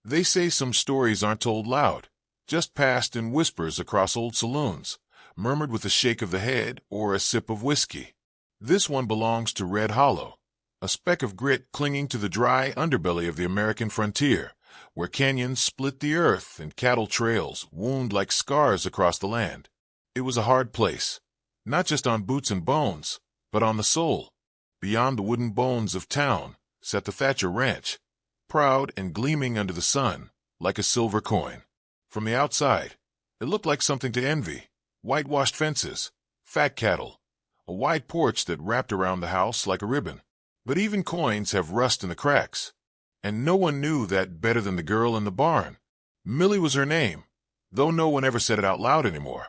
They say some stories aren't told loud, just passed in whispers across old saloons, murmured with a shake of the head or a sip of whiskey. This one belongs to Red Hollow, a speck of grit clinging to the dry underbelly of the American frontier, where canyons split the earth and cattle trails wound like scars across the land. It was a hard place, not just on boots and bones, but on the soul. Beyond the wooden bones of town sat the Thatcher Ranch, proud and gleaming under the sun, like a silver coin. From the outside, it looked like something to envy: whitewashed fences, fat cattle, a wide porch that wrapped around the house like a ribbon. But even coins have rust in the cracks, and no one knew that better than the girl in the barn. Millie was her name, though no one ever said it out loud anymore.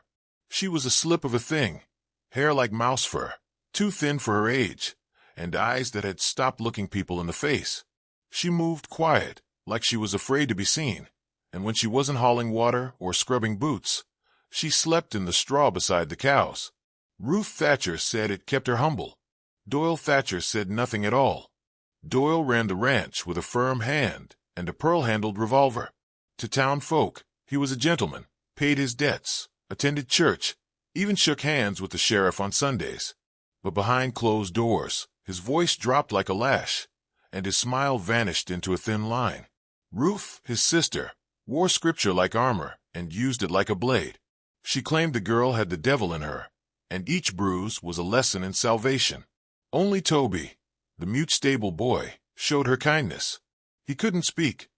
She was a slip of a thing, hair like mouse fur, too thin for her age, and eyes that had stopped looking people in the face. She moved quiet, like she was afraid to be seen, and when she wasn't hauling water or scrubbing boots, she slept in the straw beside the cows. Ruth Thatcher said it kept her humble. Doyle Thatcher said nothing at all. Doyle ran the ranch with a firm hand and a pearl-handled revolver. To town folk, he was a gentleman, paid his debts, attended church, even shook hands with the sheriff on Sundays. But behind closed doors, his voice dropped like a lash, and his smile vanished into a thin line. Ruth, his sister, wore scripture like armor and used it like a blade. She claimed the girl had the devil in her, and each bruise was a lesson in salvation. Only Toby, the mute stable boy, showed her kindness. He couldn't speak,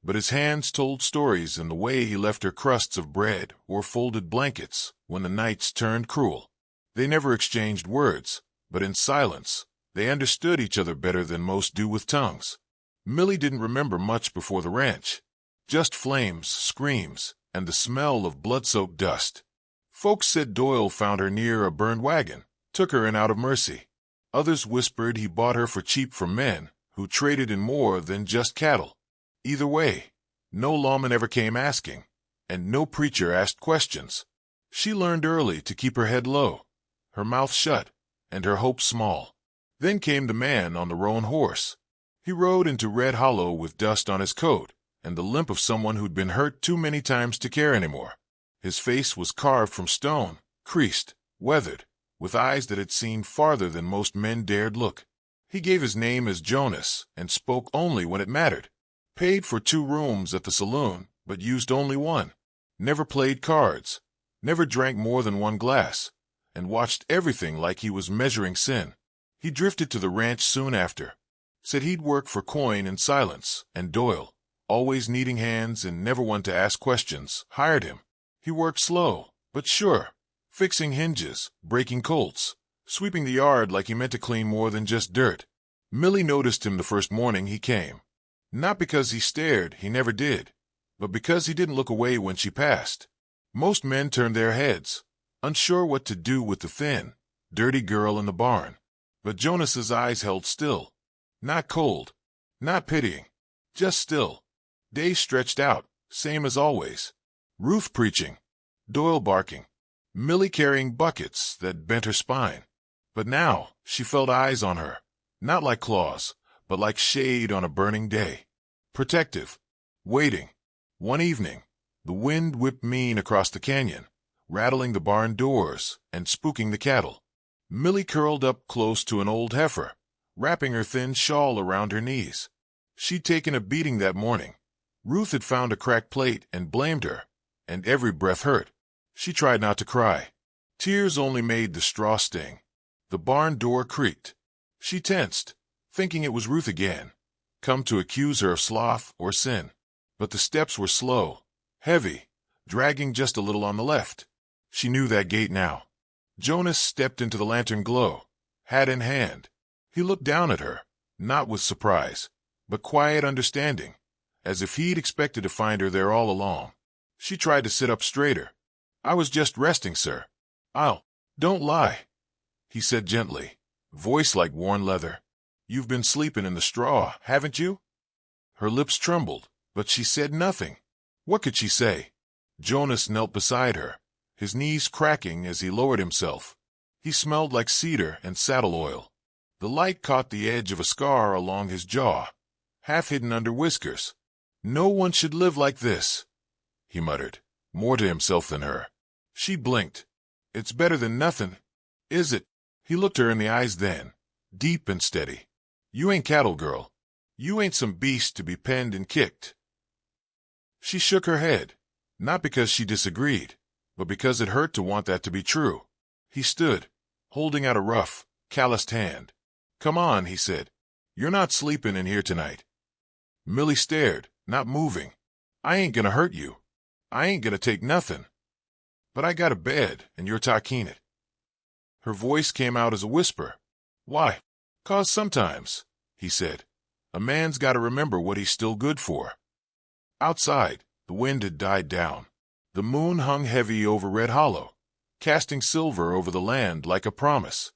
but his hands told stories in the way he left her crusts of bread or folded blankets when the nights turned cruel. They never exchanged words, but in silence, they understood each other better than most do with tongues. Millie didn't remember much before the ranch, just flames, screams, and the smell of blood-soaked dust. Folks said Doyle found her near a burned wagon, took her in out of mercy. Others whispered he bought her for cheap from men who traded in more than just cattle. Either way, no lawman ever came asking, and no preacher asked questions. She learned early to keep her head low, her mouth shut, and her hopes small. Then came the man on the roan horse. He rode into Red Hollow with dust on his coat and the limp of someone who'd been hurt too many times to care anymore. His face was carved from stone, creased, weathered, with eyes that had seen farther than most men dared look. He gave his name as Jonas and spoke only when it mattered. Paid for 2 rooms at the saloon, but used only one. Never played cards, never drank more than 1 glass, and watched everything like he was measuring sin. He drifted to the ranch soon after. Said he'd work for coin in silence, and Doyle, always needing hands and never one to ask questions, hired him. He worked slow, but sure, fixing hinges, breaking colts, sweeping the yard like he meant to clean more than just dirt. Millie noticed him the first morning he came. Not because he stared, he never did, but because he didn't look away when she passed. Most men turned their heads, unsure what to do with the thin, dirty girl in the barn. But Jonas's eyes held still. Not cold, not pitying, just still. Days stretched out, same as always. Ruth preaching, Doyle barking, Millie carrying buckets that bent her spine. But now she felt eyes on her, not like claws, but like shade on a burning day. Protective, waiting. One evening, the wind whipped mean across the canyon, rattling the barn doors and spooking the cattle. Millie curled up close to an old heifer, wrapping her thin shawl around her knees. She'd taken a beating that morning. Ruth had found a cracked plate and blamed her, and every breath hurt. She tried not to cry. Tears only made the straw sting. The barn door creaked. She tensed, thinking it was Ruth again, come to accuse her of sloth or sin. But the steps were slow, heavy, dragging just a little on the left. She knew that gate now. Jonas stepped into the lantern glow, hat in hand. He looked down at her, not with surprise, but quiet understanding, as if he'd expected to find her there all along. She tried to sit up straighter. "I was just resting, sir. Don't lie," he said gently, voice like worn leather. "You've been sleeping in the straw, haven't you?" Her lips trembled, but she said nothing. What could she say? Jonas knelt beside her, his knees cracking as he lowered himself. He smelled like cedar and saddle oil. The light caught the edge of a scar along his jaw, half hidden under whiskers. No one should live like this, he muttered, more to himself than her. She blinked. It's better than nothing, is it? He looked her in the eyes then, deep and steady. You ain't cattle, girl. You ain't some beast to be penned and kicked. She shook her head, not because she disagreed, but because it hurt to want that to be true. He stood, holding out a rough, calloused hand. Come on, he said. You're not sleeping in here tonight. Millie stared, not moving. I ain't gonna hurt you. I ain't gonna take nothing. But I got a bed, and you're talking it. Her voice came out as a whisper. Why? 'Cause sometimes, he said, a man's gotta remember what he's still good for. Outside, the wind had died down. The moon hung heavy over Red Hollow, casting silver over the land like a promise.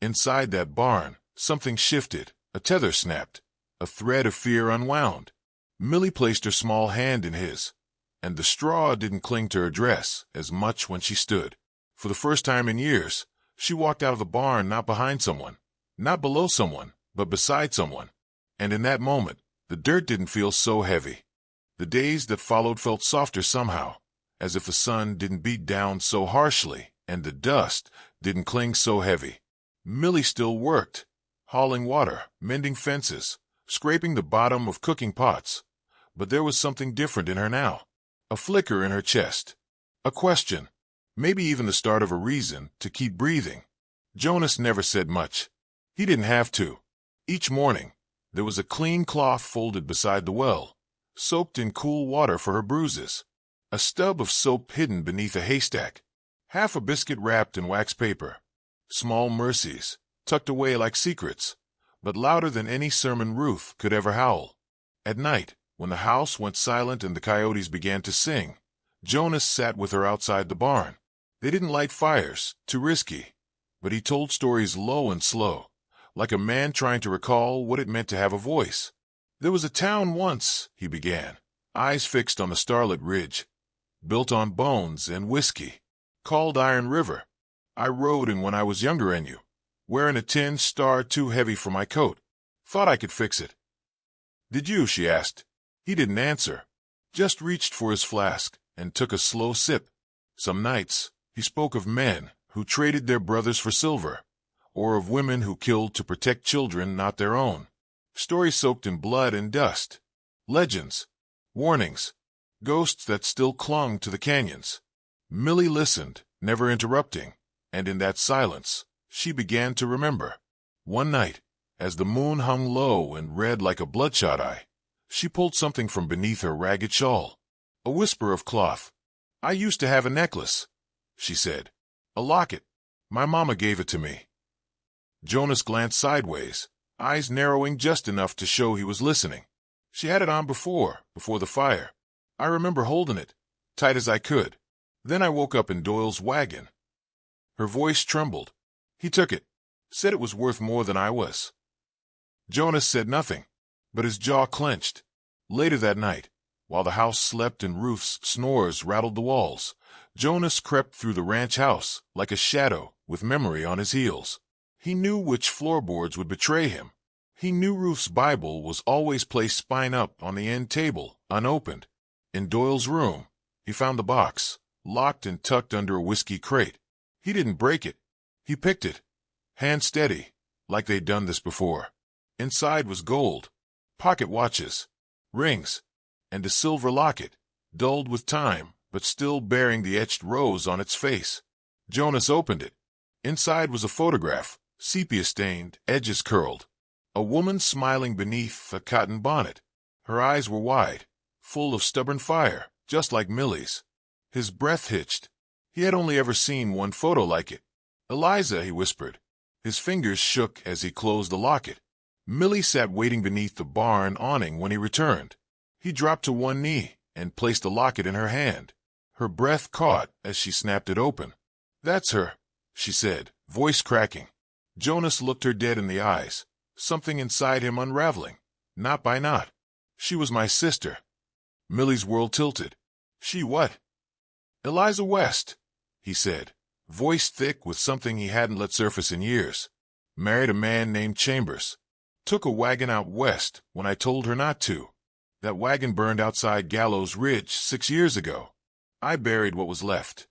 Inside that barn, something shifted, a tether snapped, a thread of fear unwound. Millie placed her small hand in his, and the straw didn't cling to her dress as much when she stood. For the first time in years, she walked out of the barn not behind someone, not below someone, but beside someone. And in that moment, the dirt didn't feel so heavy. The days that followed felt softer somehow, as if the sun didn't beat down so harshly and the dust didn't cling so heavy. Millie still worked, hauling water, mending fences, scraping the bottom of cooking pots. But there was something different in her now. A flicker in her chest. A question. Maybe even the start of a reason to keep breathing. Jonas never said much. He didn't have to. Each morning, there was a clean cloth folded beside the well, soaked in cool water for her bruises. A stub of soap hidden beneath a haystack. Half a biscuit wrapped in wax paper. Small mercies, tucked away like secrets, but louder than any sermon Ruth could ever howl. At night, when the house went silent and the coyotes began to sing, Jonas sat with her outside the barn. They didn't light fires, too risky, but he told stories low and slow, like a man trying to recall what it meant to have a voice. There was a town once, he began, eyes fixed on the starlit ridge, built on bones and whiskey, called Iron River. I rode in when I was younger than you, wearing a tin star too heavy for my coat. Thought I could fix it. Did you? She asked. He didn't answer, just reached for his flask and took a slow sip. Some nights, he spoke of men who traded their brothers for silver, or of women who killed to protect children not their own. Stories soaked in blood and dust. Legends. Warnings. Ghosts that still clung to the canyons. Millie listened, never interrupting, and in that silence, she began to remember. One night, as the moon hung low and red like a bloodshot eye, she pulled something from beneath her ragged shawl. A whisper of cloth. I used to have a necklace, she said. A locket. My mama gave it to me. Jonas glanced sideways, eyes narrowing just enough to show he was listening. She had it on before the fire. I remember holding it, tight as I could. Then I woke up in Doyle's wagon. Her voice trembled. He took it, said it was worth more than I was. Jonas said nothing, but his jaw clenched. Later that night, while the house slept and Ruth's snores rattled the walls, Jonas crept through the ranch house like a shadow with memory on his heels. He knew which floorboards would betray him. He knew Ruth's Bible was always placed spine up on the end table, unopened. In Doyle's room, he found the box, locked and tucked under a whiskey crate. He didn't break it. He picked it, hand steady, like they'd done this before. Inside was gold, pocket watches, rings, and a silver locket, dulled with time, but still bearing the etched rose on its face. Jonas opened it. Inside was a photograph, sepia-stained, edges curled. A woman smiling beneath a cotton bonnet. Her eyes were wide, full of stubborn fire, just like Millie's. His breath hitched. He had only ever seen one photo like it. Eliza, he whispered. His fingers shook as he closed the locket. Millie sat waiting beneath the barn awning when he returned. He dropped to one knee and placed the locket in her hand. Her breath caught as she snapped it open. That's her, she said, voice cracking. Jonas looked her dead in the eyes, something inside him unraveling, knot by knot. She was my sister. Millie's world tilted. She what? Eliza West, he said, voice thick with something he hadn't let surface in years. Married a man named Chambers. Took a wagon out west when I told her not to. That wagon burned outside Gallows Ridge 6 years ago. I buried what was left."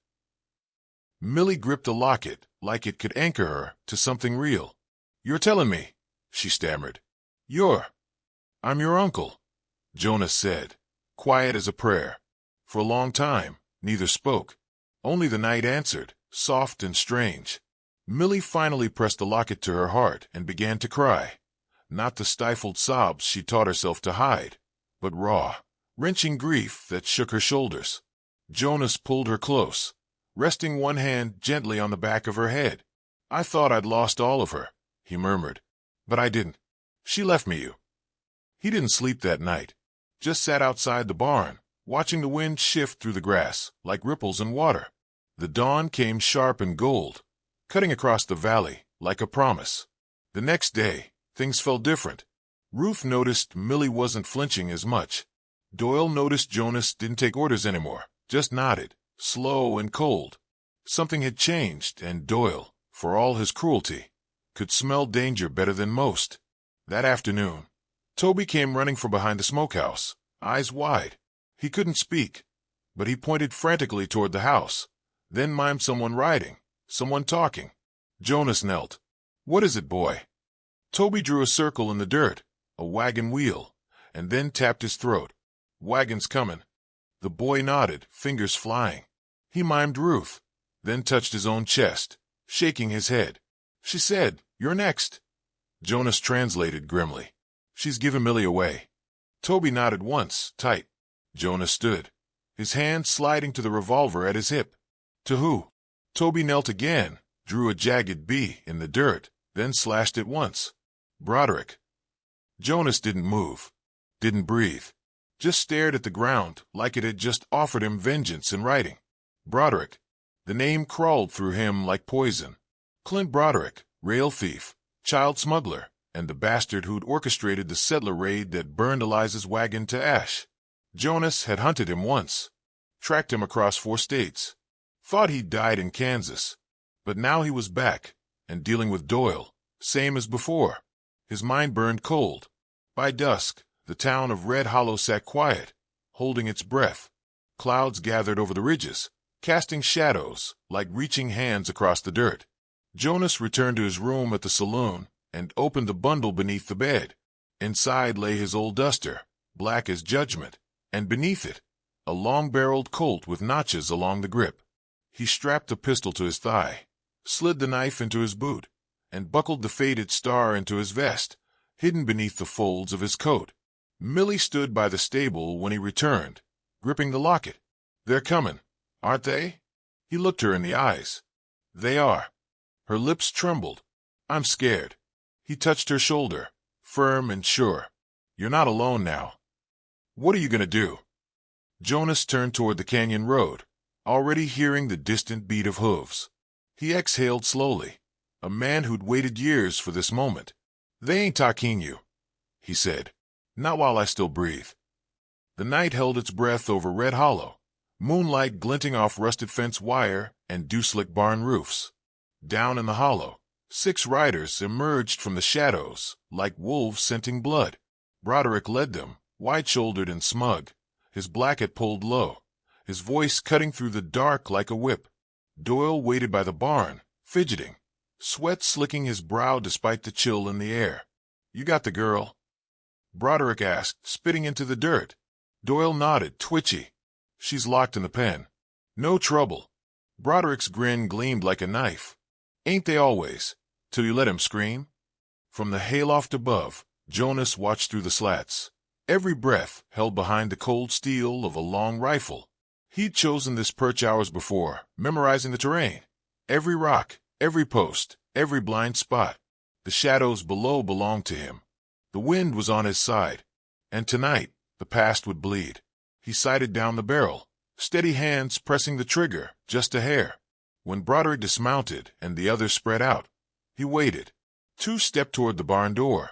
Millie gripped the locket like it could anchor her to something real. "You're telling me," she stammered. "I'm your uncle," Jonas said, quiet as a prayer. For a long time, neither spoke. Only the night answered, soft and strange. Millie finally pressed the locket to her heart and began to cry. Not the stifled sobs she taught herself to hide, but raw, wrenching grief that shook her shoulders. Jonas pulled her close, resting one hand gently on the back of her head. "I thought I'd lost all of her," he murmured. "But I didn't. She left me you." He didn't sleep that night, just sat outside the barn, watching the wind shift through the grass like ripples in water. The dawn came sharp and gold, cutting across the valley like a promise. The next day, things felt different. Ruth noticed Millie wasn't flinching as much. Doyle noticed Jonas didn't take orders anymore, just nodded, slow and cold. Something had changed, and Doyle, for all his cruelty, could smell danger better than most. That afternoon, Toby came running from behind the smokehouse, eyes wide. He couldn't speak, but he pointed frantically toward the house, then mimed someone riding, someone talking. Jonas knelt. "What is it, boy?" Toby drew a circle in the dirt, a wagon wheel, and then tapped his throat. "Wagon's coming." The boy nodded, fingers flying. He mimed Ruth, then touched his own chest, shaking his head. "She said, 'You're next.'" Jonas translated grimly. "She's given Millie away." Toby nodded once, tight. Jonas stood, his hand sliding to the revolver at his hip. "To who?" Toby knelt again, drew a jagged B in the dirt, then slashed it once. "Broderick." Jonas didn't move, didn't breathe, just stared at the ground like it had just offered him vengeance in writing. Broderick. The name crawled through him like poison. Clint Broderick, rail thief, child smuggler, and the bastard who'd orchestrated the settler raid that burned Eliza's wagon to ash. Jonas had hunted him once, tracked him across 4 states, thought he'd died in Kansas, but now he was back and dealing with Doyle, same as before. His mind burned cold. By dusk, the town of Red Hollow sat quiet, holding its breath. Clouds gathered over the ridges, casting shadows like reaching hands across the dirt. Jonas returned to his room at the saloon and opened the bundle beneath the bed. Inside lay his old duster, black as judgment, and beneath it, a long-barreled Colt with notches along the grip. He strapped the pistol to his thigh, slid the knife into his boot, and buckled the faded star into his vest, hidden beneath the folds of his coat. Millie stood by the stable when he returned, gripping the locket. "They're coming, aren't they?" He looked her in the eyes. "They are." Her lips trembled. "I'm scared." He touched her shoulder, firm and sure. "You're not alone now." "What are you going to do?" Jonas turned toward the canyon road, already hearing the distant beat of hooves. He exhaled slowly, a man who'd waited years for this moment. "They ain't talking you," he said. "Not while I still breathe." The night held its breath over Red Hollow, moonlight glinting off rusted fence wire and dew-slick barn roofs. Down in the hollow, 6 riders emerged from the shadows like wolves scenting blood. Broderick led them, wide-shouldered and smug, his blanket pulled low, his voice cutting through the dark like a whip. Doyle waited by the barn, fidgeting, sweat slicking his brow despite the chill in the air. "You got the girl?" Broderick asked, spitting into the dirt. Doyle nodded, twitchy. "She's locked in the pen." "No trouble." Broderick's grin gleamed like a knife. "Ain't they always, till you let him scream?" From the hayloft above, Jonas watched through the slats, every breath held behind the cold steel of a long rifle. He'd chosen this perch hours before, memorizing the terrain. Every rock, every post, every blind spot. The shadows below belonged to him. The wind was on his side, and tonight the past would bleed. He sighted down the barrel, steady hands pressing the trigger just a hair. When Broderick dismounted and the others spread out, he waited. 2 stepped toward the barn door.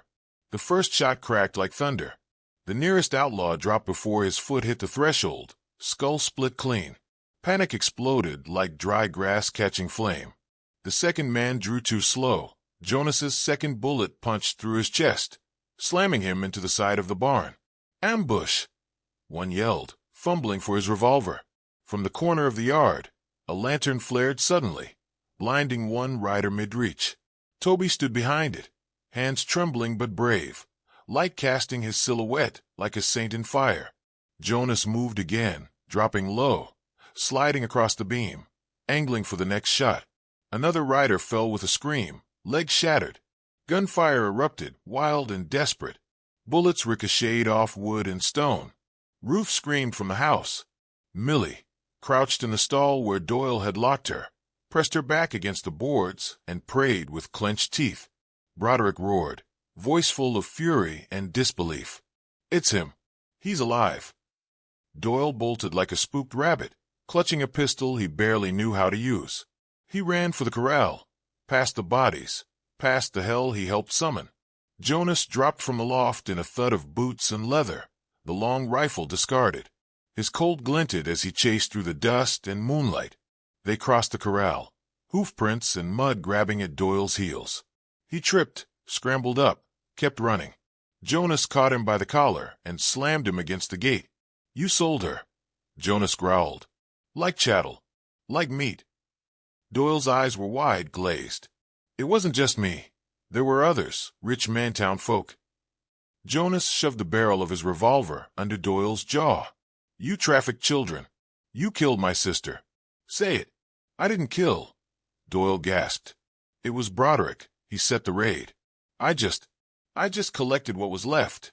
The first shot cracked like thunder. The nearest outlaw dropped before his foot hit the threshold, skull split clean. Panic exploded like dry grass catching flame. The second man drew too slow. Jonas's second bullet punched through his chest, slamming him into the side of the barn. Ambush! One yelled, fumbling for his revolver. From the corner of the yard, a lantern flared suddenly, blinding one rider mid-reach. Toby stood behind it, hands trembling but brave, light casting his silhouette like a saint in fire. Jonas moved again, dropping low, sliding across the beam, angling for the next shot. Another rider fell with a scream, legs shattered. Gunfire erupted, wild and desperate. Bullets ricocheted off wood and stone. Ruth screamed from the house. Millie, crouched in the stall where Doyle had locked her, pressed her back against the boards and prayed with clenched teeth. Broderick roared, voice full of fury and disbelief. "It's him. He's alive." Doyle bolted like a spooked rabbit, clutching a pistol he barely knew how to use. He ran for the corral, past the bodies, past the hell he helped summon. Jonas dropped from the loft in a thud of boots and leather, the long rifle discarded. His Colt glinted as he chased through the dust and moonlight. They crossed the corral, hoof prints and mud grabbing at Doyle's heels. He tripped, scrambled up, kept running. Jonas caught him by the collar and slammed him against the gate. "You sold her," Jonas growled. "Like chattel. Like meat." Doyle's eyes were wide, glazed. "It wasn't just me. There were others, rich Mantown folk." Jonas shoved the barrel of his revolver under Doyle's jaw. "You trafficked children. You killed my sister. Say it." "I didn't kill," Doyle gasped. "It was Broderick. He set the raid. I just collected what was left."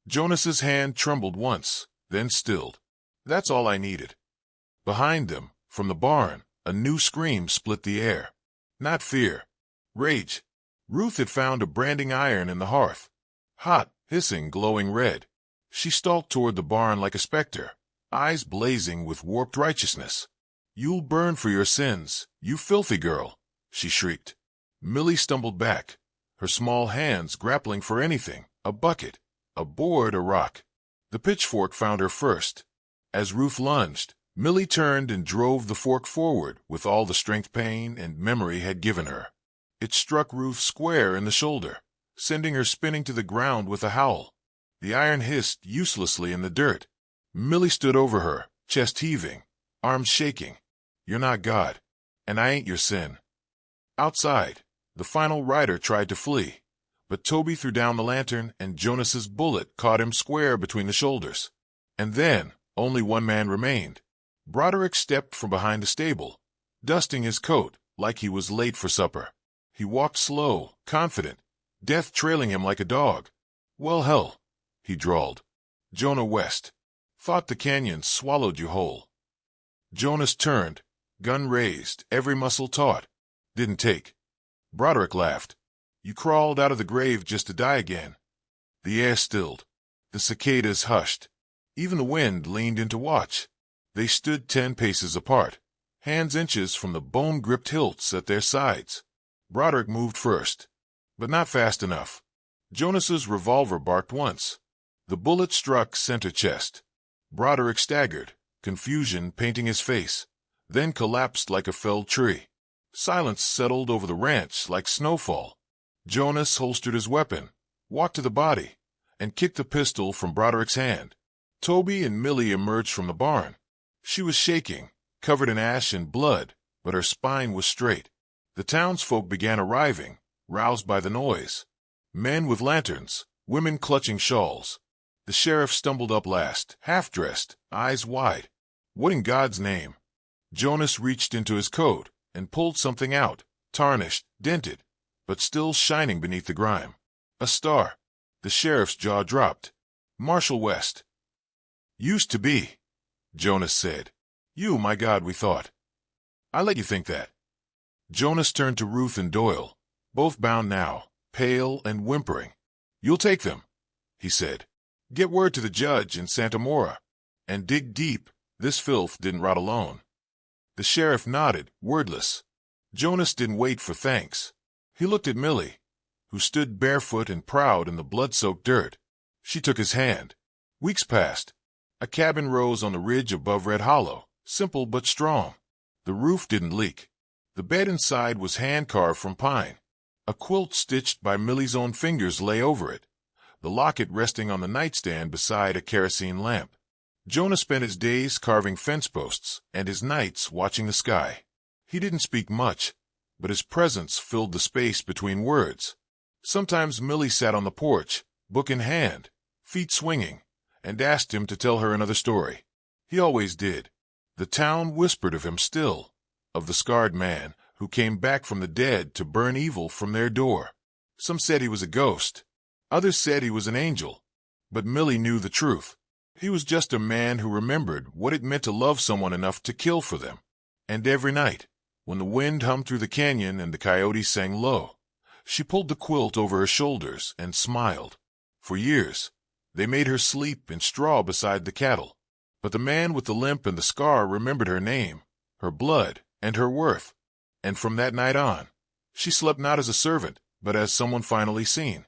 Jonas's hand trembled once, then stilled. "That's all I needed." Behind them, from the barn, a new scream split the air. Not fear. Rage. Ruth had found a branding iron in the hearth. Hot, hissing, glowing red. She stalked toward the barn like a specter, eyes blazing with warped righteousness. "You'll burn for your sins, you filthy girl," she shrieked. Millie stumbled back, her small hands grappling for anything, a bucket, a board, a rock. The pitchfork found her first. As Ruth lunged, Millie turned and drove the fork forward with all the strength pain and memory had given her. It struck Ruth square in the shoulder, sending her spinning to the ground with a howl. The iron hissed uselessly in the dirt. Millie stood over her, chest heaving, arms shaking. "You're not God, and I ain't your sin." Outside, the final rider tried to flee, but Toby threw down the lantern and Jonas's bullet caught him square between the shoulders. And then, only one man remained. Broderick stepped from behind the stable, dusting his coat like he was late for supper. He walked slow, confident, death trailing him like a dog. "Well, hell," he drawled. "Jonah West. Thought the canyon swallowed you whole." Jonas turned, gun raised, every muscle taut. "Didn't take." Broderick laughed. "You crawled out of the grave just to die again." The air stilled. The cicadas hushed. Even the wind leaned in to watch. They stood 10 paces apart, hands inches from the bone-gripped hilts at their sides. Broderick moved first, but not fast enough. Jonas's revolver barked once. The bullet struck center chest. Broderick staggered, confusion painting his face, then collapsed like a felled tree. Silence settled over the ranch like snowfall. Jonas holstered his weapon, walked to the body, and kicked the pistol from Broderick's hand. Toby and Millie emerged from the barn. She was shaking, covered in ash and blood, but her spine was straight. The townsfolk began arriving, roused by the noise. Men with lanterns, women clutching shawls. The sheriff stumbled up last, half-dressed, eyes wide. "What in God's name?" Jonas reached into his coat and pulled something out, tarnished, dented, but still shining beneath the grime. A star. The sheriff's jaw dropped. "Marshal West." "Used to be," Jonas said. "You, my God, we thought." "I let you think that." Jonas turned to Ruth and Doyle, both bound now, pale and whimpering. "You'll take them," he said. "Get word to the judge in Santa Mora. And dig deep. This filth didn't rot alone." The sheriff nodded, wordless. Jonas didn't wait for thanks. He looked at Millie, who stood barefoot and proud in the blood-soaked dirt. She took his hand. Weeks passed. A cabin rose on the ridge above Red Hollow, simple but strong. The roof didn't leak. The bed inside was hand-carved from pine. A quilt stitched by Millie's own fingers lay over it, the locket resting on the nightstand beside a kerosene lamp. Jonah spent his days carving fence posts and his nights watching the sky. He didn't speak much, but his presence filled the space between words. Sometimes Millie sat on the porch, book in hand, feet swinging, and asked him to tell her another story. He always did. The town whispered of him still, of the scarred man who came back from the dead to burn evil from their door. Some said he was a ghost. Others said he was an angel. But Millie knew the truth. He was just a man who remembered what it meant to love someone enough to kill for them. And every night, when the wind hummed through the canyon and the coyotes sang low, she pulled the quilt over her shoulders and smiled. For years, they made her sleep in straw beside the cattle. But the man with the limp and the scar remembered her name, her blood, and her worth. And from that night on, she slept not as a servant, but as someone finally seen.